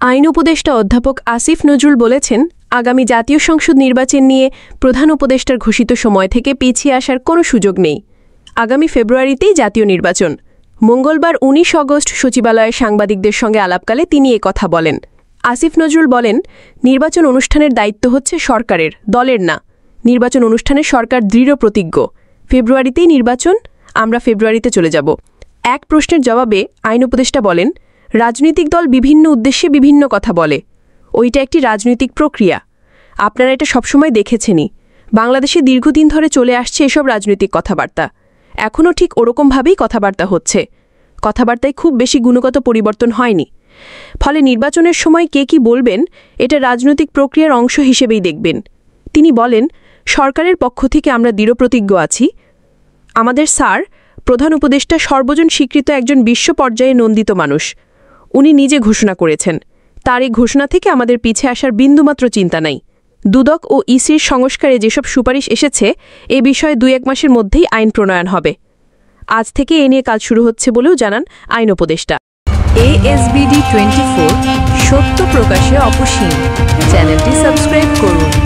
আইন উপদেষ্টা অধ্যাপক আসিফ নজরুল বলেছেন, আগামী জাতীয় সংসদ নির্বাচন নিয়ে প্রধান উপদেষ্টার ঘোষিত সময় থেকে পিছিয়ে আসার কোনো সুযোগ নেই। আগামী ফেব্রুয়ারিতেই জাতীয় নির্বাচন। মঙ্গলবার ১৯ আগস্ট সচিবালয়ে সাংবাদিকদের সঙ্গে আলাপকালে তিনি কথা বলেন। আসিফ নজরুল বলেন, নির্বাচন অনুষ্ঠানের দায়িত্ব হচ্ছে সরকারের, দলের না। নির্বাচন অনুষ্ঠানে সরকার দৃঢ় প্রতিজ্ঞ। ফেব্রুয়ারিতেই নির্বাচন, আমরা ফেব্রুয়ারিতে চলে যাব। এক প্রশ্নের জবাবে আইন উপদেষ্টা বলেন, রাজনৈতিক দল বিভিন্ন উদ্দেশ্যে বিভিন্ন কথা বলে। ওইটা একটি রাজনৈতিক প্রক্রিয়া। আপনারা এটা সবসময় দেখেছেনই। বাংলাদেশে দীর্ঘদিন ধরে চলে আসছে এসব রাজনৈতিক কথাবার্তা। এখনও ঠিক ওরকমভাবেই কথাবার্তা হচ্ছে। কথাবার্তায় খুব বেশি গুণগত পরিবর্তন হয়নি। ফলে নির্বাচনের সময় কে কি বলবেন, এটা রাজনৈতিক প্রক্রিয়ার অংশ হিসেবেই দেখবেন। তিনি বলেন, সরকারের পক্ষ থেকে আমরা দৃঢ়প্রতিজ্ঞ আছি। আমাদের স্যার প্রধান উপদেষ্টা সর্বজন স্বীকৃত একজন বিশ্ব পর্যায়ে নন্দিত মানুষ। উনি নিজে ঘোষণা করেছেন। তার এই ঘোষণা থেকে আমাদের পিছে আসার বিন্দুমাত্র চিন্তা নাই। দুদক ও ইসির সংস্কারে যেসব সুপারিশ এসেছে, এ বিষয়ে ২-১ মাসের মধ্যেই আইন প্রণয়ন হবে। আজ থেকে এ নিয়ে কাজ শুরু হচ্ছে বলেও জানান আইন উপদেষ্টা। ASBD24 সত্য প্রকাশে অপসীম। চ্যানেলটি সাবস্ক্রাইব করুন।